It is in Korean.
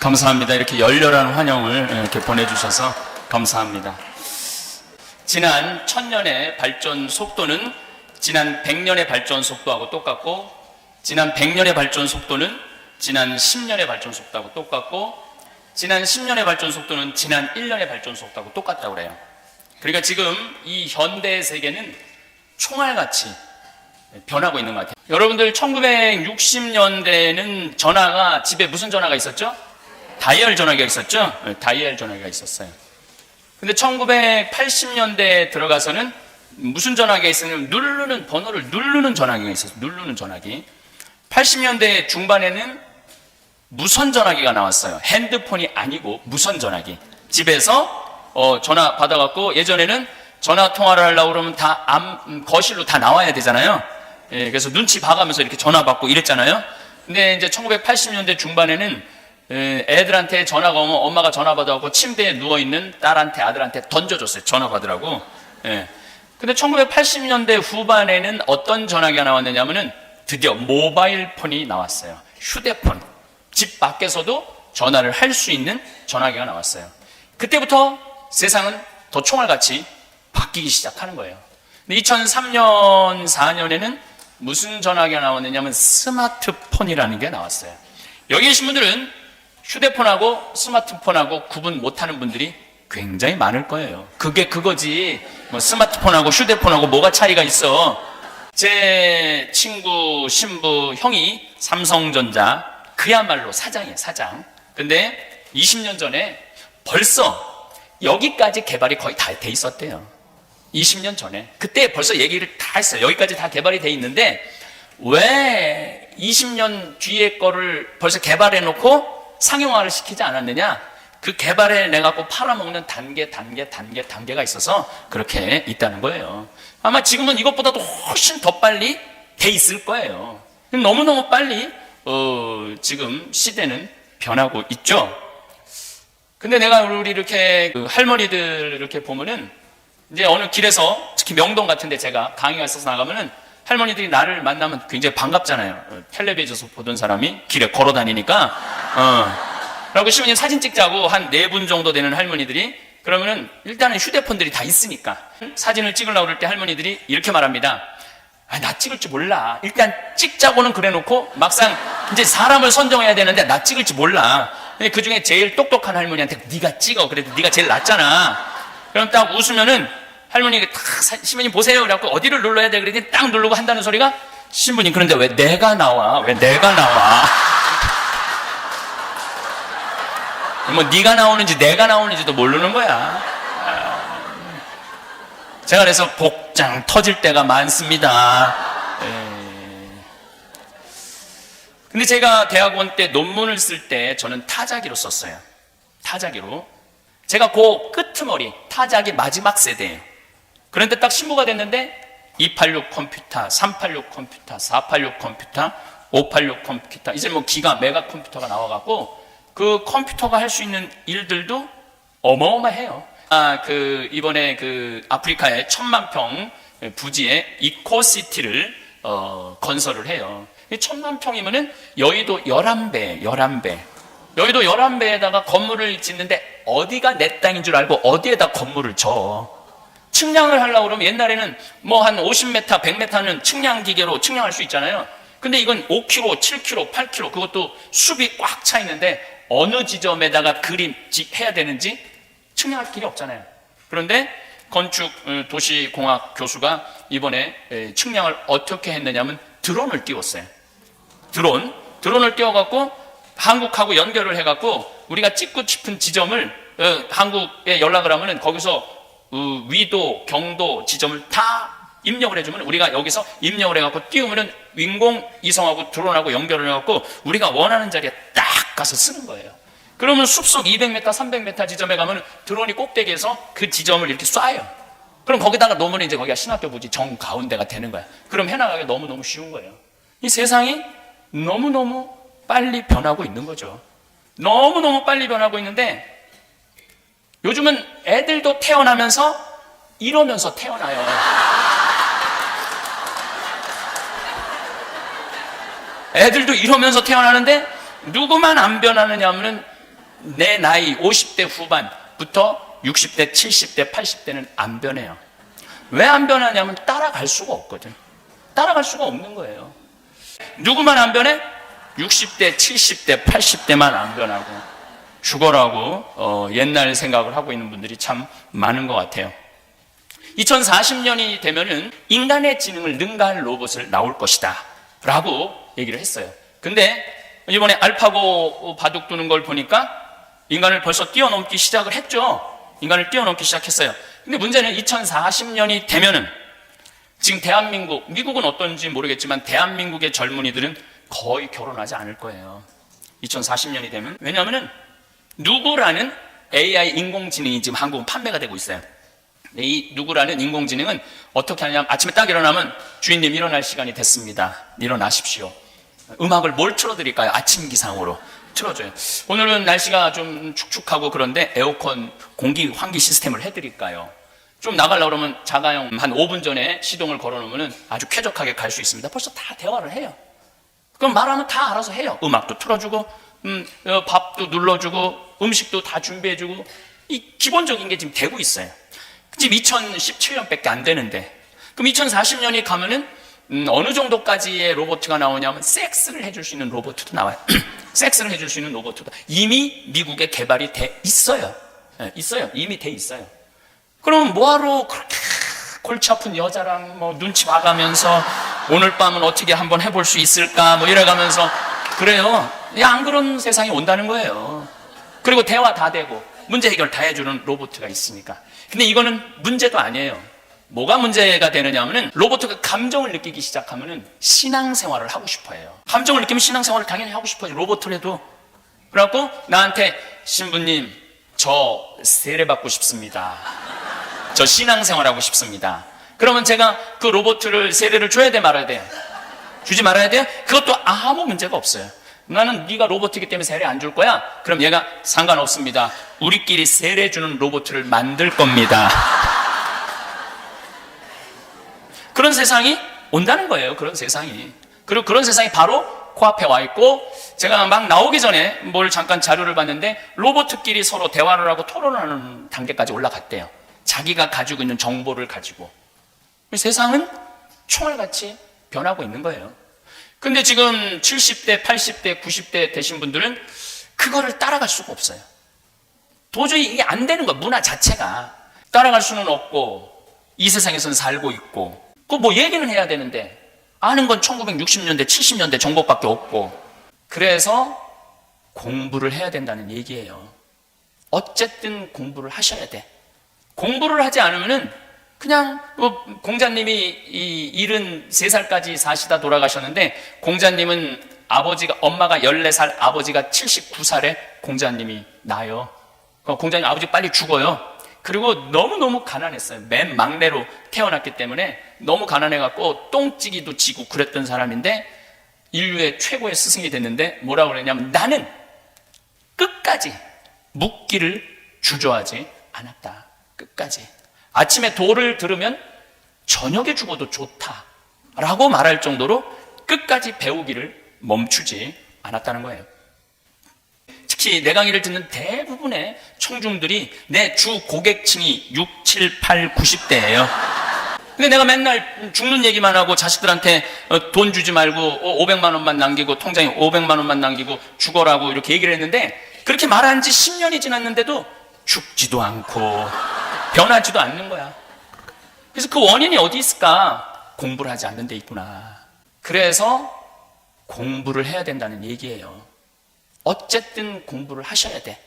감사합니다. 이렇게 열렬한 환영을 이렇게 보내주셔서 감사합니다. 지난 1000년의 발전 속도는 지난 100년의 발전 속도하고 똑같고, 지난 100년의 발전 속도는 지난 10년의 발전 속도하고 똑같고, 지난 10년의 발전 속도는 지난 1년의 발전 속도하고 똑같다고 그래요. 그러니까 지금 이 현대의 세계는 총알같이 변하고 있는 것 같아요. 여러분들 1960년대에는 전화가, 집에 무슨 전화가 있었죠? 다이얼 전화기가 있었죠? 다이얼 전화기가 있었어요. 근데 1980년대에 들어가서는 무슨 전화기가 있었냐면 누르는 번호를 누르는 전화기가 있었어요. 누르는 전화기. 80년대 중반에는 무선 전화기가 나왔어요. 핸드폰이 아니고 무선 전화기. 집에서 전화 받아갖고, 예전에는 전화 통화를 하려고 그러면 다 거실로 다 나와야 되잖아요. 예, 그래서 눈치 봐가면서 이렇게 전화 받고 이랬잖아요. 근데 이제 1980년대 중반에는 애들한테 전화가 오면 엄마가 전화 받아갖고 침대에 누워있는 딸한테, 아들한테 던져줬어요. 전화 받으라고. 예. 근데 1980년대 후반에는 어떤 전화기가 나왔느냐면은 드디어 모바일 폰이 나왔어요. 휴대폰. 집 밖에서도 전화를 할 수 있는 전화기가 나왔어요. 그때부터 세상은 더 총알같이 바뀌기 시작하는 거예요. 근데 2003년, 4년에는 무슨 전화기가 나왔느냐면 스마트폰이라는 게 나왔어요. 여기 계신 분들은 휴대폰하고 스마트폰하고 구분 못하는 분들이 굉장히 많을 거예요. 그게 그거지. 뭐 스마트폰하고 휴대폰하고 뭐가 차이가 있어. 제 친구, 신부, 형이 삼성전자, 그야말로 사장이에요, 사장. 근데 20년 전에 벌써 여기까지 개발이 거의 다 돼 있었대요. 20년 전에. 그때 벌써 얘기를 다 했어요. 여기까지 다 개발이 돼 있는데 왜 20년 뒤에 거를 벌써 개발해 놓고 상용화를 시키지 않았느냐? 그 개발해 내갖고 팔아먹는 단계가 있어서 그렇게 있다는 거예요. 아마 지금은 이것보다도 훨씬 더 빨리 돼 있을 거예요. 너무너무 빨리 지금 시대는 변하고 있죠. 근데 내가 우리 이렇게 할머니들 이렇게 보면은 이제 어느 길에서, 특히 명동 같은데 제가 강의가 있어서 나가면은 할머니들이 나를 만나면 굉장히 반갑잖아요. 텔레비전에서 보던 사람이 길에 걸어 다니니까. 그리고 시부님 사진 찍자고 한 4분 정도 되는 할머니들이, 그러면은 일단은 휴대폰들이 다 있으니까 사진을 찍으려고 그럴 때 할머니들이 이렇게 말합니다. 나 찍을 줄 몰라. 일단 찍자고는 그래 놓고 막상 이제 사람을 선정해야 되는데 나 찍을 줄 몰라. 그 중에 제일 똑똑한 할머니한테 네가 찍어. 그래도 네가 제일 낫잖아. 그럼 딱 웃으면은 할머니가 딱 신부님 보세요. 그래갖고 어디를 눌러야 돼? 그랬더니 딱 누르고 한다는 소리가, 신부님 그런데 왜 내가 나와? 왜 내가 나와? 뭐 네가 나오는지 내가 나오는지도 모르는 거야. 제가 그래서 복장 터질 때가 많습니다. 근데 제가 대학원 때 논문을 쓸 때 저는 타자기로 썼어요. 타자기로. 제가 그 끄트머리 타자기 마지막 세대예요. 그런데 딱 신부가 됐는데 286 컴퓨터, 386 컴퓨터, 486 컴퓨터, 586 컴퓨터, 이제 뭐 기가 메가 컴퓨터가 나와갖고 그 컴퓨터가 할 수 있는 일들도 어마어마해요. 이번에 아프리카의 1000만 평 부지에 이코시티를 건설을 해요. 1000만 평이면은 여의도 11배. 여의도 11배에다가 건물을 짓는데 어디가 내 땅인 줄 알고 어디에다 건물을 져. 측량을 하려고 그러면 옛날에는 뭐 한 50m, 100m는 측량 기계로 측량할 수 있잖아요. 근데 이건 5km, 7km, 8km 그것도 숲이 꽉 차 있는데 어느 지점에다가 해야 되는지 측량할 길이 없잖아요. 그런데 건축 도시공학 교수가 이번에 측량을 어떻게 했느냐면 드론을 띄웠어요. 드론을 띄워갖고 한국하고 연결을 해갖고 우리가 찍고 싶은 지점을 한국에 연락을 하면은 거기서 위도, 경도 지점을 다 입력을 해주면 우리가 여기서 입력을 해갖고 띄우면은 인공위성하고 드론하고 연결을 해갖고 우리가 원하는 자리에 딱 가서 쓰는 거예요. 그러면 숲속 200m, 300m 지점에 가면 드론이 꼭대기에서 그 지점을 이렇게 쏴요. 그럼 거기다가 놓으면 이제 거기가 신학교 부지 정 가운데가 되는 거야. 그럼 해나가기 너무너무 쉬운 거예요. 이 세상이 너무너무 빨리 변하고 있는 거죠. 너무너무 빨리 변하고 있는데 요즘은 애들도 태어나면서 이러면서 태어나요. 애들도 이러면서 태어나는데 누구만 안 변하느냐 하면은 내 나이 50대 후반부터 60대, 70대, 80대는 안 변해요. 왜 안 변하냐면 따라갈 수가 없거든. 따라갈 수가 없는 거예요. 누구만 안 변해? 60대, 70대, 80대만 안 변하고 죽어라고 옛날 생각을 하고 있는 분들이 참 많은 것 같아요. 2040년이 되면은 인간의 지능을 능가할 로봇을 나올 것이다 라고 얘기를 했어요. 근데 이번에 알파고 바둑 두는 걸 보니까 인간을 벌써 뛰어넘기 시작을 했죠. 인간을 뛰어넘기 시작했어요. 근데 문제는 2040년이 되면은 지금 대한민국, 미국은 어떤지 모르겠지만 대한민국의 젊은이들은 거의 결혼하지 않을 거예요. 2040년이 되면. 왜냐하면은 누구라는 AI 인공지능이 지금 한국은 판매가 되고 있어요. 이 누구라는 인공지능은 어떻게 하냐면 아침에 딱 일어나면 주인님 일어날 시간이 됐습니다. 일어나십시오. 음악을 뭘 틀어드릴까요? 아침 기상으로 틀어줘요. 오늘은 날씨가 좀 축축하고 그런데 에어컨 공기 환기 시스템을 해드릴까요? 좀 나가려고 그러면 자가용 한 5분 전에 시동을 걸어놓으면 아주 쾌적하게 갈 수 있습니다. 벌써 다 대화를 해요. 그럼 말하면 다 알아서 해요. 음악도 틀어주고 밥도 눌러주고 음식도 다 준비해주고 이 기본적인 게 지금 되고 있어요. 지금 2017년밖에 안 되는데 그럼 2040년이 가면은 어느 정도까지의 로봇가 나오냐면 섹스를 해줄 수 있는 로봇도 나와요. 섹스를 해줄 수 있는 로봇도 이미 미국에 개발이 돼 있어요. 네, 있어요. 이미 돼 있어요. 그럼 뭐하러 그렇게 골치 아픈 여자랑 뭐 눈치 봐가면서 오늘 밤은 어떻게 한번 해볼 수 있을까 뭐 이래가면서 그래요. 안 그런 세상이 온다는 거예요. 그리고 대화 다 되고 문제 해결 다 해주는 로봇가 있으니까. 근데 이거는 문제도 아니에요. 뭐가 문제가 되느냐 하면은 로봇가 감정을 느끼기 시작하면은 신앙생활을 하고 싶어 해요. 감정을 느끼면 신앙생활을 당연히 하고 싶어요. 로봇을 해도. 그래갖고 나한테 신부님 저 세례받고 싶습니다. 저 신앙생활하고 싶습니다. 그러면 제가 그 로봇을 세례를 줘야 돼 말아야 돼? 주지 말아야 돼요? 그것도 아무 문제가 없어요. 나는 네가 로봇이기 때문에 세례 안 줄 거야? 그럼 얘가 상관없습니다. 우리끼리 세례 주는 로봇을 만들 겁니다. 그런 세상이 온다는 거예요. 그런 세상이. 그리고 그런 세상이 바로 코앞에 와 있고 제가 막 나오기 전에 뭘 잠깐 자료를 봤는데 로봇끼리 서로 대화를 하고 토론하는 단계까지 올라갔대요. 자기가 가지고 있는 정보를 가지고. 세상은 총알같이 변하고 있는 거예요. 근데 지금 70대, 80대, 90대 되신 분들은 그거를 따라갈 수가 없어요. 도저히 이게 안 되는 거야. 문화 자체가. 따라갈 수는 없고 이 세상에서는 살고 있고 그 뭐 얘기는 해야 되는데 아는 건 1960년대, 70년대 정보밖에 없고 그래서 공부를 해야 된다는 얘기예요. 어쨌든 공부를 하셔야 돼. 공부를 하지 않으면은 그냥 공자님이 73살까지 사시다 돌아가셨는데 공자님은 엄마가 14살, 아버지가 79살에 공자님이 나요. 공자님 아버지 빨리 죽어요. 그리고 너무너무 가난했어요. 맨 막내로 태어났기 때문에 너무 가난해갖고 똥찌기도 지고 그랬던 사람인데 인류의 최고의 스승이 됐는데 뭐라고 그랬냐면 나는 끝까지 묵기를 주저하지 않았다. 끝까지. 아침에 도를 들으면 저녁에 죽어도 좋다라고 말할 정도로 끝까지 배우기를 멈추지 않았다는 거예요. 특히 내 강의를 듣는 대부분의 청중들이 내 주 고객층이 6, 7, 8, 90대예요. 근데 내가 맨날 죽는 얘기만 하고 자식들한테 돈 주지 말고 500만 원만 남기고 통장에 500만 원만 남기고 죽어라고 이렇게 얘기를 했는데 그렇게 말한 지 10년이 지났는데도 죽지도 않고 변하지도 않는 거야. 그래서 그 원인이 어디 있을까? 공부를 하지 않는 데 있구나. 그래서 공부를 해야 된다는 얘기예요. 어쨌든 공부를 하셔야 돼.